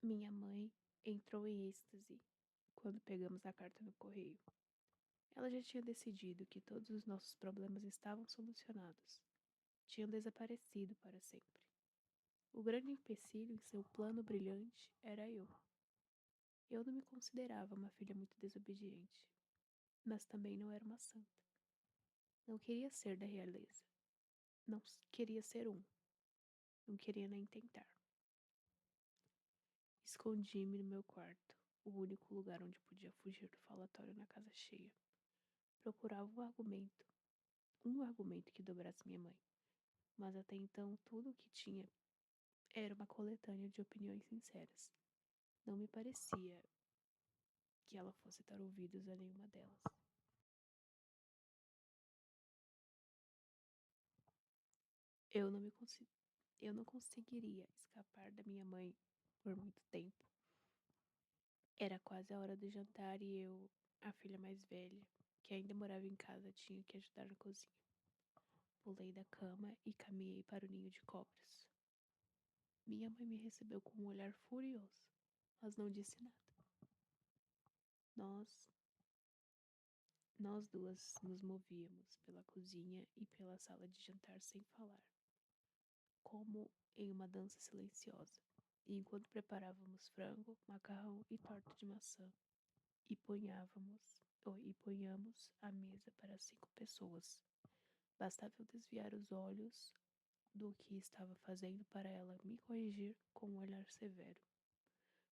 Minha mãe entrou em êxtase quando pegamos a carta no correio. Ela já tinha decidido que todos os nossos problemas estavam solucionados. Tinham desaparecido para sempre. O grande empecilho em seu plano brilhante era eu. Eu não me considerava uma filha muito desobediente, mas também não era uma santa. Não queria ser da realeza. Não queria ser um. Não queria nem tentar. Escondi-me no meu quarto, o único lugar onde podia fugir do falatório na casa cheia. Procurava um argumento que dobrasse minha mãe, mas até então tudo o que tinha era uma coletânea de opiniões sinceras. Não me parecia que ela fosse dar ouvidos a nenhuma delas. Eu não me consi- eu não conseguiria escapar da minha mãe por muito tempo. Era quase a hora do jantar e eu, a filha mais velha, que ainda morava em casa, tinha que ajudar na cozinha. Pulei da cama e caminhei para o ninho de cobras. Minha mãe me recebeu com um olhar furioso, mas não disse nada. Nós, nós duas nos movíamos pela cozinha e pela sala de jantar sem falar, como em uma dança silenciosa. E enquanto preparávamos frango, macarrão e torta de maçã, e ponhamos a mesa para 5 pessoas. Bastava eu desviar os olhos do que estava fazendo para ela me corrigir com um olhar severo,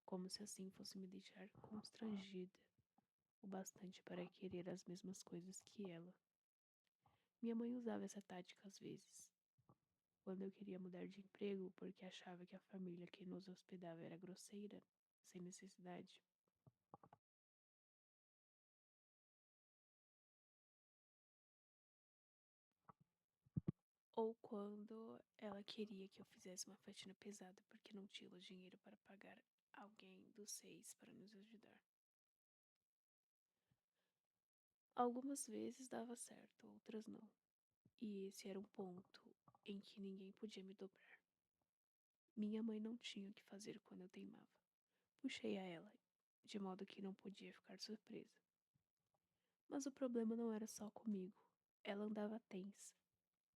como se assim fosse me deixar constrangida o bastante para querer as mesmas coisas que ela. Minha mãe usava essa tática às vezes, quando eu queria mudar de emprego porque achava que a família que nos hospedava era grosseira, sem necessidade. Ou quando ela queria que eu fizesse uma faxina pesada porque não tínhamos dinheiro para pagar alguém dos 6 para nos ajudar. Algumas vezes dava certo, outras não. E esse era um ponto em que ninguém podia me dobrar. Minha mãe não tinha o que fazer quando eu teimava. Puxei a ela, de modo que não podia ficar surpresa. Mas o problema não era só comigo. Ela andava tensa.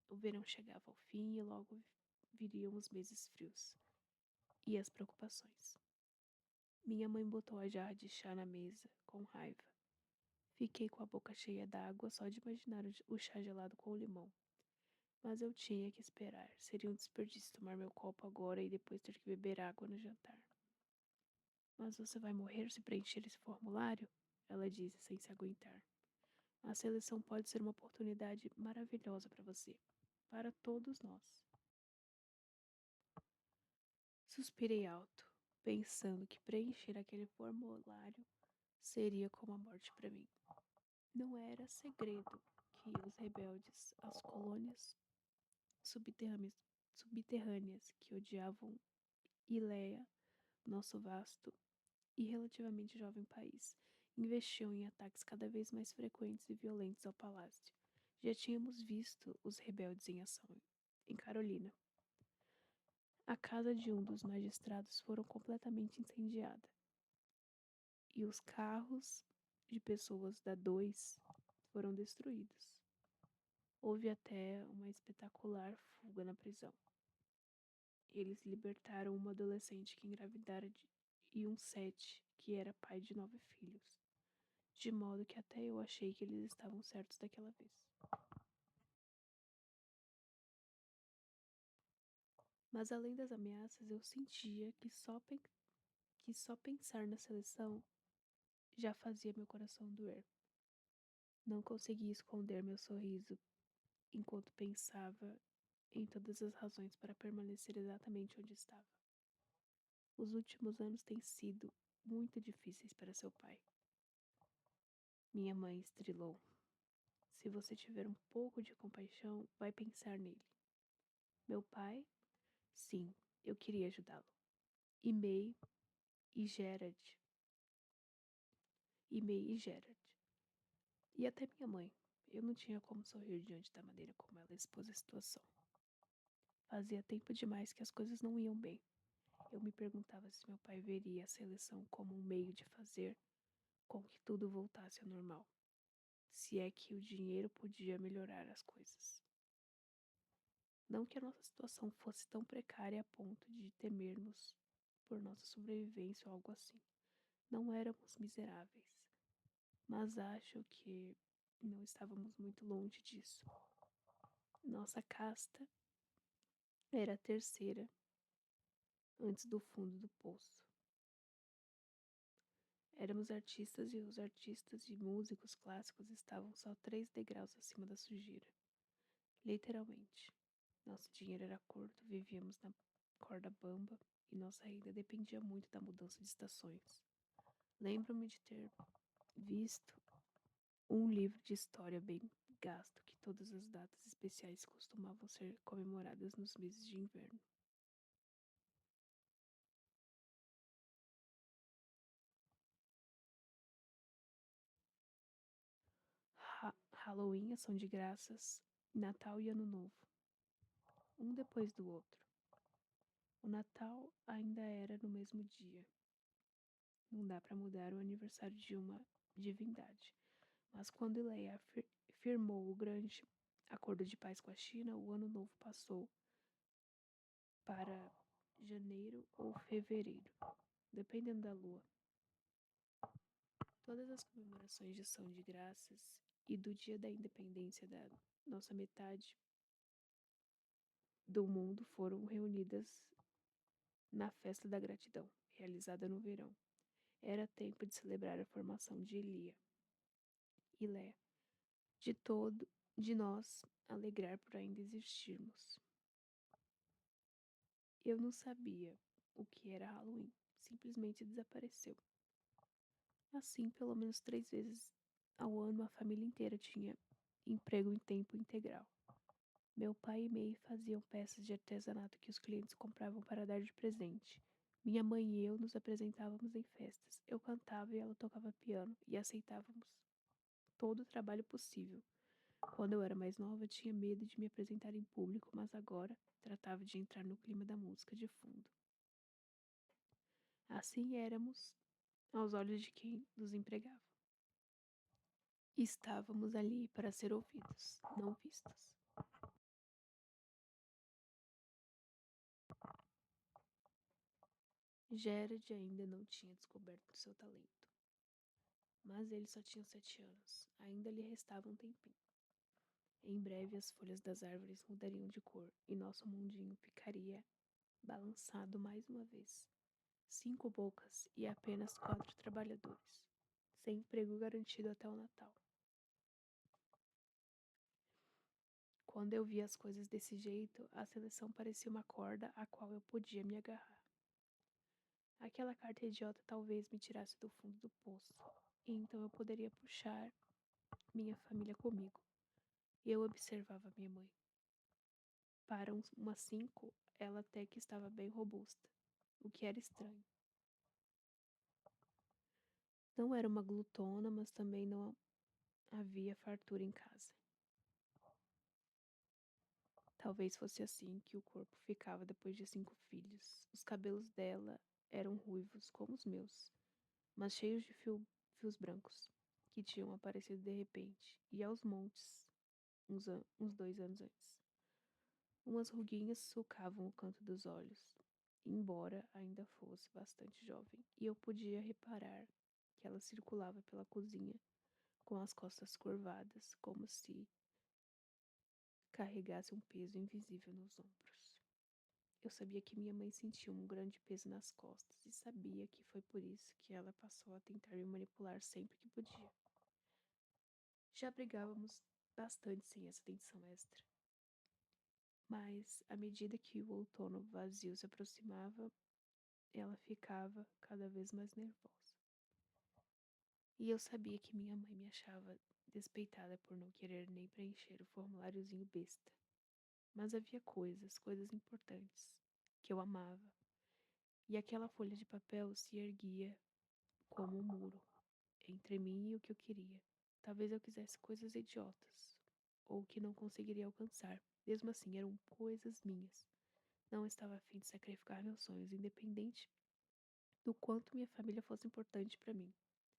O verão chegava ao fim e logo viriam os meses frios. E as preocupações. Minha mãe botou a jarra de chá na mesa, com raiva. Fiquei com a boca cheia d'água só de imaginar o chá gelado com limão. Mas eu tinha que esperar. Seria um desperdício tomar meu copo agora e depois ter que beber água no jantar. Mas você vai morrer se preencher esse formulário? Ela disse sem se aguentar. A seleção pode ser uma oportunidade maravilhosa para você. Para todos nós. Suspirei alto, pensando que preencher aquele formulário seria como a morte para mim. Não era segredo que os rebeldes, as colônias subterrâneas, subterrâneas que odiavam Ileia, nosso vasto e relativamente jovem país, investiam em ataques cada vez mais frequentes e violentos ao palácio. Já tínhamos visto os rebeldes em ação em Carolina. A casa de um dos magistrados foram completamente incendiada e os carros de pessoas da 2 foram destruídos. Houve até uma espetacular fuga na prisão. Eles libertaram uma adolescente que engravidara e um 7 que era pai de 9 filhos. De modo que até eu achei que eles estavam certos daquela vez. Mas além das ameaças, eu sentia que só pensar na seleção já fazia meu coração doer. Não conseguia esconder meu sorriso enquanto pensava em todas as razões para permanecer exatamente onde estava. Os últimos anos têm sido muito difíceis para seu pai. Minha mãe estrilou. Se você tiver um pouco de compaixão, vai pensar nele. Meu pai? Sim, eu queria ajudá-lo. E May e Gerard. E May e Gerard. E até minha mãe. Eu não tinha como sorrir diante da maneira como ela expôs a situação. Fazia tempo demais que as coisas não iam bem. Eu me perguntava se meu pai veria a seleção como um meio de fazer com que tudo voltasse ao normal, se é que o dinheiro podia melhorar as coisas. Não que a nossa situação fosse tão precária a ponto de temermos por nossa sobrevivência ou algo assim. Não éramos miseráveis, mas acho que não estávamos muito longe disso. Nossa casta era a terceira, antes do fundo do poço. Éramos artistas e os artistas e músicos clássicos estavam só 3 degraus acima da sujeira. Literalmente. Nosso dinheiro era curto, vivíamos na corda bamba e nossa renda dependia muito da mudança de estações. Lembro-me de ter visto um livro de história bem gasto que todas as datas especiais costumavam ser comemoradas nos meses de inverno. Halloween, Ação de Graças, Natal e Ano Novo, um depois do outro. O Natal ainda era no mesmo dia. Não dá para mudar o aniversário de uma divindade. Mas quando Leia firmou o grande acordo de paz com a China, o ano novo passou para janeiro ou fevereiro, dependendo da lua. Todas as comemorações de ação de graças e do dia da independência da nossa metade do mundo foram reunidas na festa da gratidão, realizada no verão. Era tempo de celebrar a formação de Ilé, de nós alegrar por ainda existirmos. Eu não sabia o que era Halloween, simplesmente desapareceu. Assim, pelo menos 3 vezes ao ano, a família inteira tinha emprego em tempo integral. Meu pai e May faziam peças de artesanato que os clientes compravam para dar de presente. Minha mãe e eu nos apresentávamos em festas. Eu cantava e ela tocava piano e aceitávamos todo o trabalho possível. Quando eu era mais nova, tinha medo de me apresentar em público, mas agora tratava de entrar no clima da música de fundo. Assim éramos aos olhos de quem nos empregava. Estávamos ali para ser ouvidos, não vistos. Gerard ainda não tinha descoberto seu talento, mas ele só tinha 7 anos. Ainda lhe restava um tempinho. Em breve as folhas das árvores mudariam de cor e nosso mundinho ficaria balançado mais uma vez. 5 bocas e apenas 4 trabalhadores, sem emprego garantido até o Natal. Quando eu via as coisas desse jeito, a seleção parecia uma corda a qual eu podia me agarrar. Aquela carta idiota talvez me tirasse do fundo do poço, e então eu poderia puxar minha família comigo. E eu observava minha mãe. Para umas 5, ela até que estava bem robusta, o que era estranho. Não era uma glutona, mas também não havia fartura em casa. Talvez fosse assim que o corpo ficava depois de 5 filhos. Os cabelos dela eram ruivos como os meus, mas cheios de fios brancos, que tinham aparecido de repente, e aos montes, uns 2 anos antes. Umas ruguinhas sulcavam o canto dos olhos, embora ainda fosse bastante jovem, e eu podia reparar que ela circulava pela cozinha com as costas curvadas, como se carregasse um peso invisível nos ombros. Eu sabia que minha mãe sentia um grande peso nas costas e sabia que foi por isso que ela passou a tentar me manipular sempre que podia. Já brigávamos bastante sem essa tensão extra. Mas, à medida que o outono vazio se aproximava, ela ficava cada vez mais nervosa. E eu sabia que minha mãe me achava despeitada por não querer nem preencher o formuláriozinho besta. Mas havia coisas importantes, que eu amava. E aquela folha de papel se erguia como um muro entre mim e o que eu queria. Talvez eu quisesse coisas idiotas, ou que não conseguiria alcançar. Mesmo assim, eram coisas minhas. Não estava a fim de sacrificar meus sonhos, independente do quanto minha família fosse importante para mim.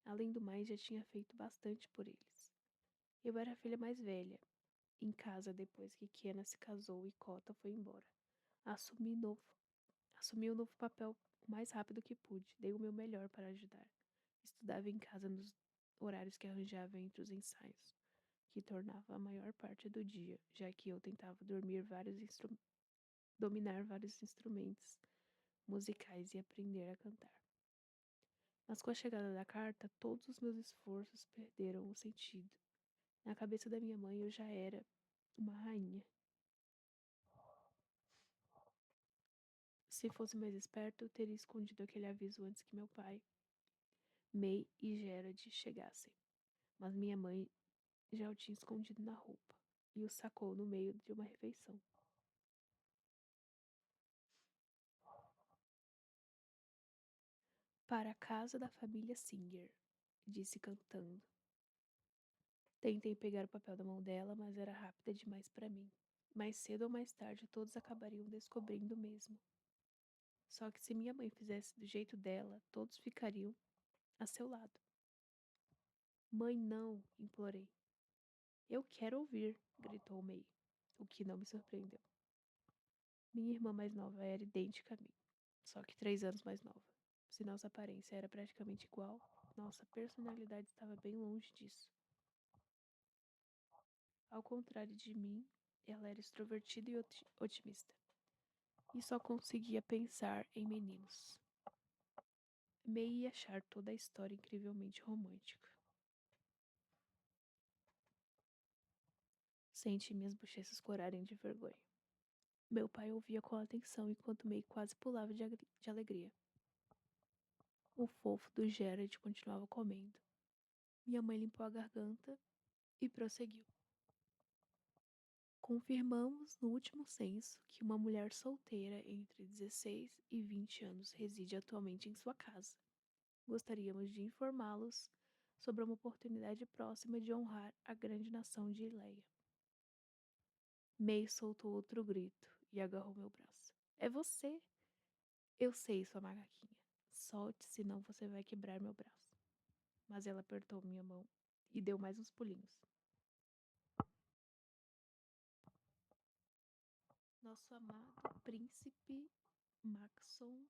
Além do mais, já tinha feito bastante por eles. Eu era a filha mais velha, em casa depois que Kiana se casou e Cota foi embora. Assumi novo, assumi o novo papel o mais rápido que pude, dei o meu melhor para ajudar. Estudava em casa nos horários que arranjava entre os ensaios, que tornava a maior parte do dia, já que eu tentava dominar vários instrumentos musicais e aprender a cantar. Mas com a chegada da carta, todos os meus esforços perderam o sentido. Na cabeça da minha mãe, eu já era uma rainha. Se fosse mais esperto, eu teria escondido aquele aviso antes que meu pai, May e Gerard chegassem. Mas minha mãe já o tinha escondido na roupa e o sacou no meio de uma refeição. Para a casa da família Singer, disse cantando. Tentei pegar o papel da mão dela, mas era rápida demais para mim. Mais cedo ou mais tarde, todos acabariam descobrindo mesmo. Só que se minha mãe fizesse do jeito dela, todos ficariam a seu lado. Mãe, não, implorei. Eu quero ouvir, gritou May, o que não me surpreendeu. Minha irmã mais nova era idêntica a mim, só que 3 anos mais nova. Se nossa aparência era praticamente igual, nossa personalidade estava bem longe disso. Ao contrário de mim, ela era extrovertida e otimista, e só conseguia pensar em meninos. May ia achar toda a história incrivelmente romântica. Senti minhas bochechas corarem de vergonha. Meu pai ouvia com atenção enquanto May quase pulava de alegria. O fofo do Gerard continuava comendo. Minha mãe limpou a garganta e prosseguiu. Confirmamos no último censo que uma mulher solteira entre 16 e 20 anos reside atualmente em sua casa. Gostaríamos de informá-los sobre uma oportunidade próxima de honrar a grande nação de Ileia. May soltou outro grito e agarrou meu braço. É você! Eu sei, sua macaquinha. Solte, senão você vai quebrar meu braço. Mas ela apertou minha mão e deu mais uns pulinhos. Nosso amado príncipe Maxon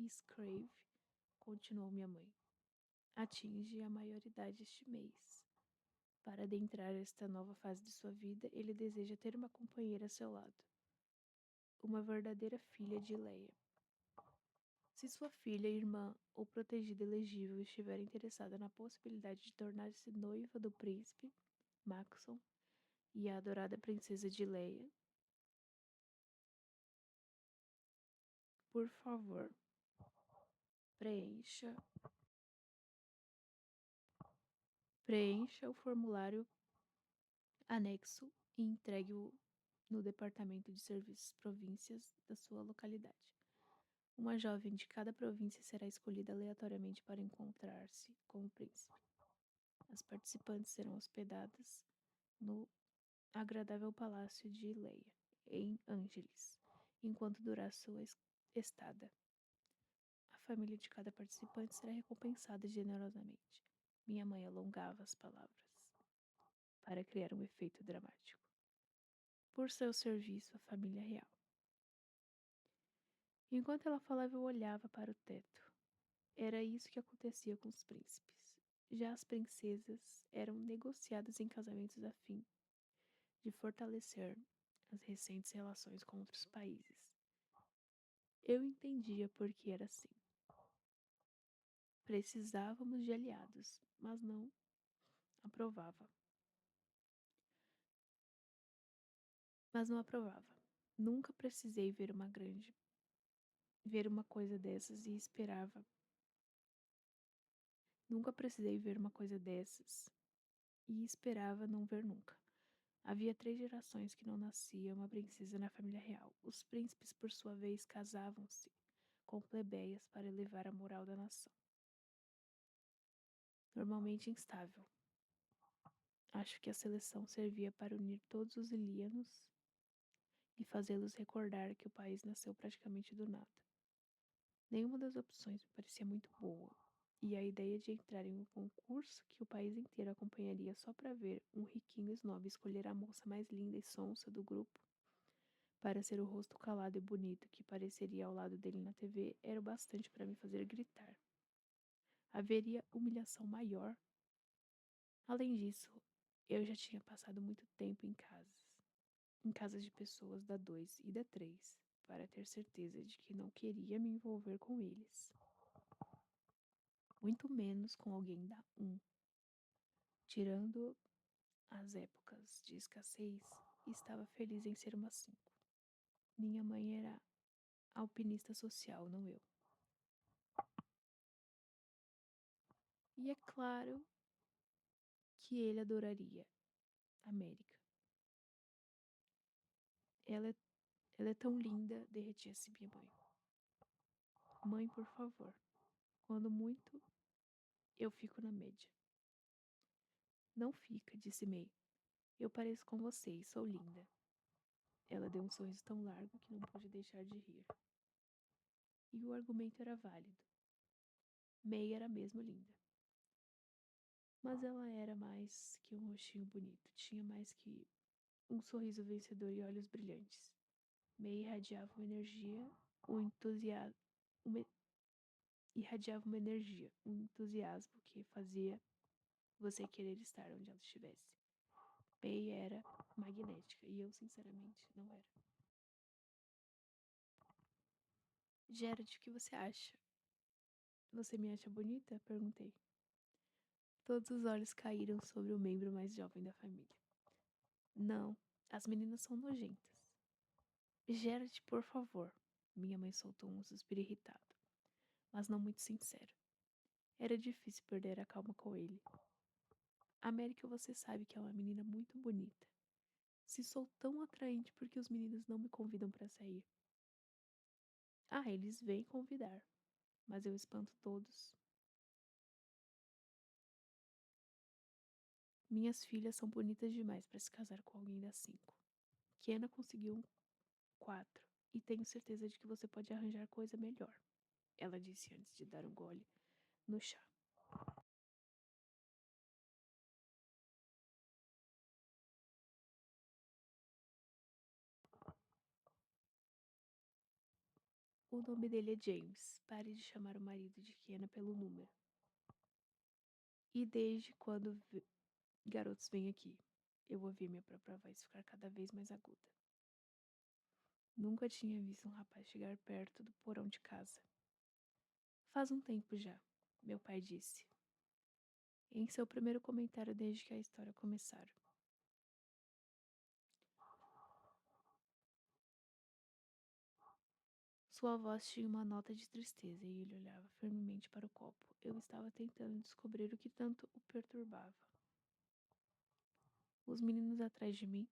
Scrave, continuou minha mãe, atinge a maioridade este mês. Para adentrar esta nova fase de sua vida, ele deseja ter uma companheira a seu lado. Uma verdadeira filha de Leia. Se sua filha, irmã ou protegida elegível estiver interessada na possibilidade de tornar-se noiva do príncipe, Maxon, e a adorada princesa de Leia, por favor, preencha preencha o formulário anexo e entregue-o no Departamento de Serviços Províncias da sua localidade. Uma jovem de cada província será escolhida aleatoriamente para encontrar-se com o príncipe. As participantes serão hospedadas no agradável palácio de Leia, em Ângeles, enquanto durar sua estada. A família de cada participante será recompensada generosamente. Minha mãe alongava as palavras para criar um efeito dramático. Por seu serviço à família real. Enquanto ela falava, eu olhava para o teto. Era isso que acontecia com os príncipes. Já as princesas eram negociadas em casamentos a fim de fortalecer as recentes relações com outros países. Eu entendia por que era assim. Precisávamos de aliados, mas não aprovava. Mas não aprovava. Nunca precisei ver uma coisa dessas e esperava. Nunca precisei ver uma coisa dessas e esperava não ver nunca. Havia 3 gerações que não nascia uma princesa na família real. Os príncipes, por sua vez, casavam-se com plebeias para elevar a moral da nação. Normalmente instável. Acho que a seleção servia para unir todos os ilíanos e fazê-los recordar que o país nasceu praticamente do nada. Nenhuma das opções me parecia muito boa, e a ideia de entrar em um concurso que o país inteiro acompanharia só para ver um riquinho snob escolher a moça mais linda e sonsa do grupo para ser o rosto calado e bonito que pareceria ao lado dele na TV era o bastante para me fazer gritar. Haveria humilhação maior? Além disso, eu já tinha passado muito tempo em casas de pessoas da 2 e da 3, para ter certeza de que não queria me envolver com eles. Muito menos com alguém da 1. Tirando as épocas de escassez, estava feliz em ser uma 5. Minha mãe era alpinista social, não eu. E é claro que ele adoraria América. Ela é, ela é tão linda, derretia-se minha mãe. Mãe, por favor. Quando muito, eu fico na média. Não fica, disse May. Eu pareço com você e sou linda. Ela deu um sorriso tão largo que não pude deixar de rir. E o argumento era válido. May era mesmo linda. Mas ela era mais que um rostinho bonito. Tinha mais que um sorriso vencedor e olhos brilhantes. May uma, irradiava uma energia, um entusiasmo que fazia você querer estar onde ela estivesse. May era magnética e eu, sinceramente, não era. Gerard, o que você acha? Você me acha bonita? Perguntei. Todos os olhos caíram sobre o membro mais jovem da família. Não, as meninas são nojentas. Gerard, por favor. Minha mãe soltou um suspiro irritado, mas não muito sincero. Era difícil perder a calma com ele. América, você sabe que é uma menina muito bonita. Se sou tão atraente porque os meninos não me convidam para sair. Ah, eles vêm convidar, mas eu espanto todos. Minhas filhas são bonitas demais para se casar com alguém das 5. Kiana conseguiu um 4 e tenho certeza de que você pode arranjar coisa melhor, ela disse antes de dar um gole no chá. O nome dele é James. Pare de chamar o marido de Kiana pelo número. E desde quando garotos vêm aqui? Eu ouvi minha própria voz ficar cada vez mais aguda. Nunca tinha visto um rapaz chegar perto do porão de casa. Faz um tempo já, meu pai disse, em seu primeiro comentário desde que a história começara. Sua voz tinha uma nota de tristeza e ele olhava firmemente para o copo. Eu estava tentando descobrir o que tanto o perturbava. Os meninos atrás de mim,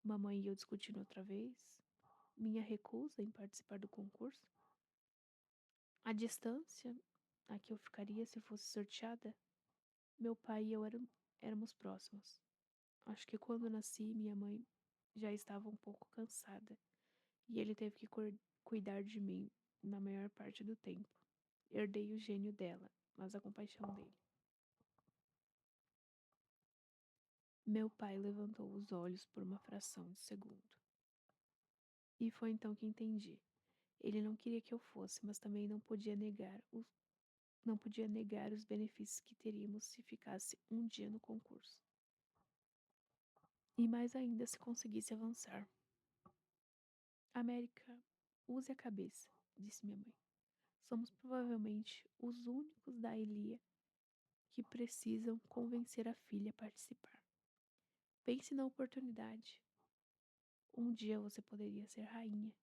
mamãe e eu discutindo outra vez, minha recusa em participar do concurso, a distância a que eu ficaria se fosse sorteada, meu pai e eu éramos próximos. Acho que quando nasci, minha mãe já estava um pouco cansada e ele teve que cuidar de mim na maior parte do tempo. Herdei o gênio dela, mas a compaixão dele. Meu pai levantou os olhos por uma fração de segundo. E foi então que entendi. Ele não queria que eu fosse, mas também não podia negar os benefícios que teríamos se ficasse um dia no concurso. E mais ainda se conseguisse avançar. América, use a cabeça, disse minha mãe. Somos provavelmente os únicos da Elia que precisam convencer a filha a participar. Pense na oportunidade. Um dia você poderia ser rainha.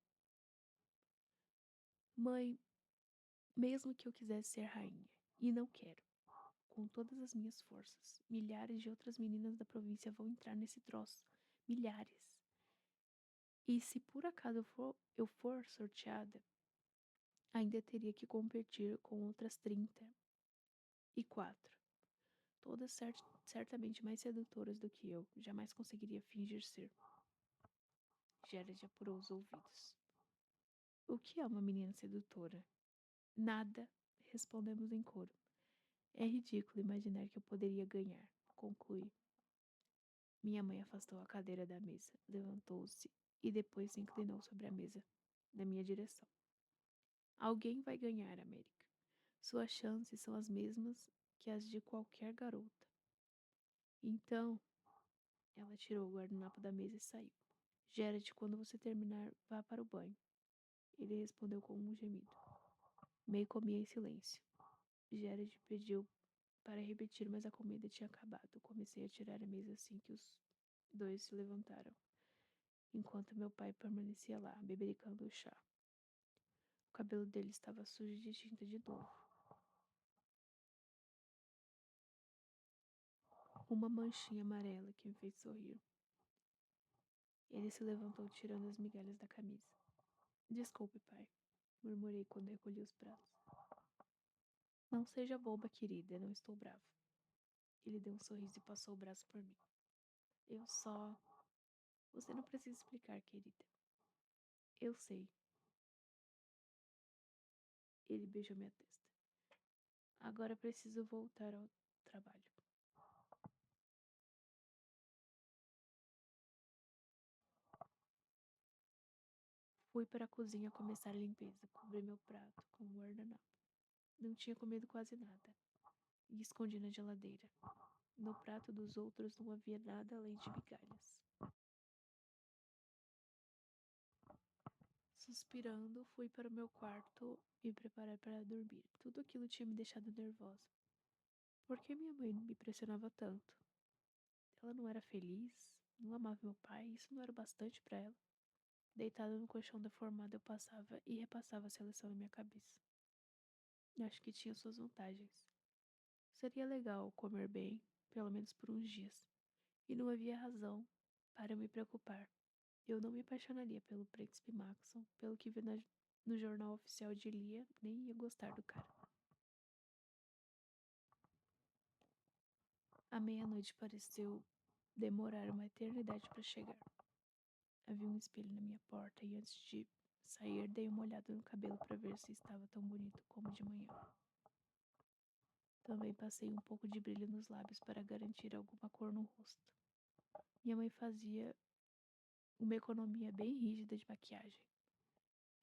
Mãe, mesmo que eu quisesse ser rainha, e não quero, com todas as minhas forças, milhares de outras meninas da província vão entrar nesse troço. Milhares. E se por acaso eu for sorteada, ainda teria que competir com outras 34. Todas certamente mais sedutoras do que eu, jamais conseguiria fingir ser. Jared apurou os ouvidos. O que é uma menina sedutora? Nada, respondemos em coro. É ridículo imaginar que eu poderia ganhar, concluí. Minha mãe afastou a cadeira da mesa, levantou-se e depois se inclinou sobre a mesa, na minha direção. Alguém vai ganhar, América. Suas chances são as mesmas que as de qualquer garota. Então, ela tirou o guardanapo da mesa e saiu. Gerard, quando você terminar, vá para o banho. Ele respondeu com um gemido. May comia em silêncio. Gerard pediu para repetir, mas a comida tinha acabado. Comecei a tirar a mesa assim que os dois se levantaram, enquanto meu pai permanecia lá, bebericando o chá. O cabelo dele estava sujo de tinta de novo. Uma manchinha amarela que me fez sorrir. Ele se levantou tirando as migalhas da camisa. Desculpe, pai, murmurei quando recolhi os pratos. Não seja boba, querida, não estou bravo. Ele deu um sorriso e passou o braço por mim. Eu só... Você não precisa explicar, querida. Eu sei. Ele beijou minha testa. Agora preciso voltar ao trabalho. Fui para a cozinha começar a limpeza, cobri meu prato com um guardanapo. Não tinha comido quase nada e escondi na geladeira. No prato dos outros não havia nada além de migalhas. Suspirando, fui para o meu quarto me preparar para dormir. Tudo aquilo tinha me deixado nervosa. Por que minha mãe me pressionava tanto? Ela não era feliz? Não amava meu pai? Isso não era o bastante para ela? Deitada no colchão deformado, eu passava e repassava a seleção na minha cabeça. Acho que tinha suas vantagens. Seria legal comer bem, pelo menos por uns dias. E não havia razão para eu me preocupar. Eu não me apaixonaria pelo príncipe Maxon, pelo que vi no jornal oficial de Lia, nem ia gostar do cara. A meia-noite pareceu demorar uma eternidade para chegar. Havia um espelho na minha porta e antes de sair dei uma olhada no cabelo para ver se estava tão bonito como de manhã. Também passei um pouco de brilho nos lábios para garantir alguma cor no rosto. Minha mãe fazia uma economia bem rígida de maquiagem.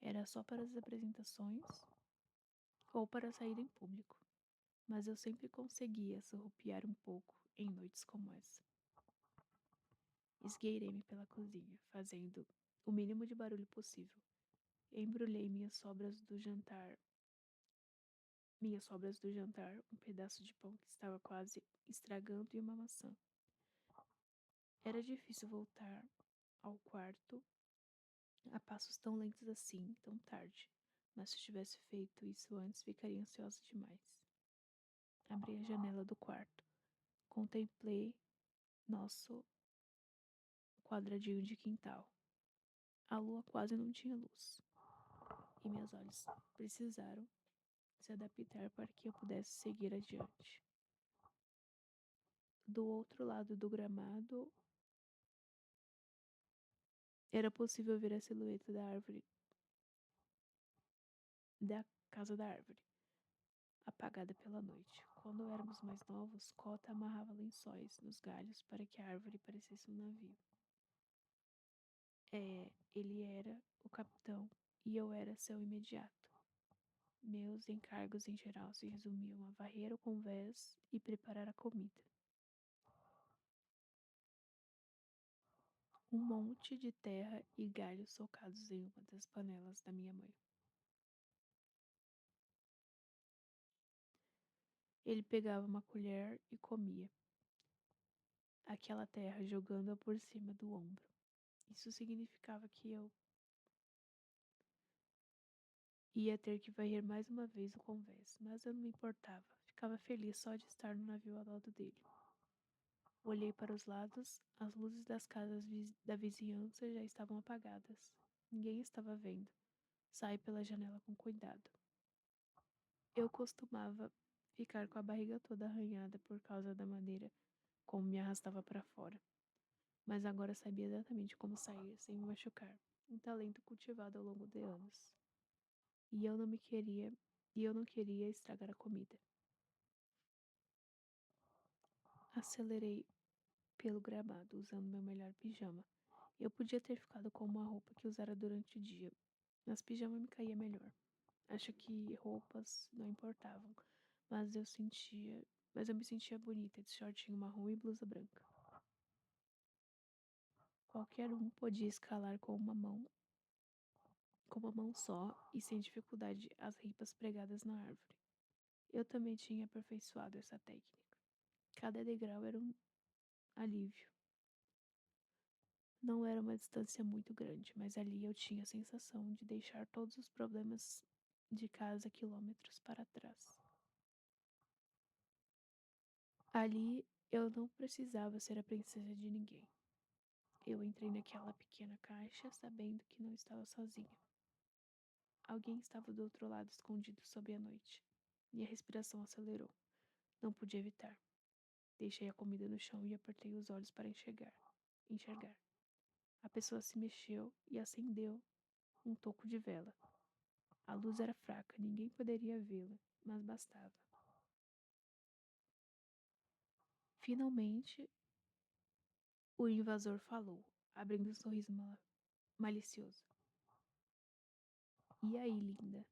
Era só para as apresentações ou para sair em público. Mas eu sempre conseguia surrupiar um pouco em noites como essa. Esgueirei-me pela cozinha, fazendo o mínimo de barulho possível. Embrulhei minhas sobras do jantar, um pedaço de pão que estava quase estragando e uma maçã. Era difícil voltar ao quarto a passos tão lentos assim, tão tarde, mas se tivesse feito isso antes, ficaria ansiosa demais. Abri a janela do quarto. Contemplei nosso quadradinho de quintal. A lua quase não tinha luz, e meus olhos precisaram se adaptar para que eu pudesse seguir adiante. Do outro lado do gramado, era possível ver a silhueta da árvore, da casa da árvore, apagada pela noite. Quando éramos mais novos, Cota amarrava lençóis nos galhos para que a árvore parecesse um navio. Ele era o capitão e eu era seu imediato. Meus encargos em geral se resumiam a varrer o convés e preparar a comida. Um monte de terra e galhos socados em uma das panelas da minha mãe. Ele pegava uma colher e comia aquela terra jogando-a por cima do ombro. Isso significava que eu ia ter que varrer mais uma vez o convés, mas eu não me importava. Ficava feliz só de estar no navio ao lado dele. Olhei para os lados, as luzes das casas da vizinhança já estavam apagadas. Ninguém estava vendo. Saí pela janela com cuidado. Eu costumava ficar com a barriga toda arranhada por causa da maneira como me arrastava para fora. mas agora sabia exatamente como sair sem me machucar. Um talento cultivado ao longo de anos. E eu não me queria, e eu não queria estragar a comida. Acelerei pelo gramado, usando meu melhor pijama. Eu podia ter ficado com uma roupa que usara durante o dia, mas pijama me caía melhor. Acho que roupas não importavam, mas eu me sentia bonita de shortinho marrom e blusa branca. Qualquer um podia escalar com uma mão só e sem dificuldade as ripas pregadas na árvore. Eu também tinha aperfeiçoado essa técnica. Cada degrau era um alívio. Não era uma distância muito grande, mas ali eu tinha a sensação de deixar todos os problemas de casa quilômetros para trás. Ali eu não precisava ser a princesa de ninguém. Eu entrei naquela pequena caixa sabendo que não estava sozinha. Alguém estava do outro lado escondido sob a noite. Minha respiração acelerou. Não pude evitar. Deixei a comida no chão e apertei os olhos para enxergar. A pessoa se mexeu e acendeu um toco de vela. A luz era fraca, ninguém poderia vê-la, mas bastava. Finalmente, o invasor falou, abrindo um sorriso malicioso. E aí, linda?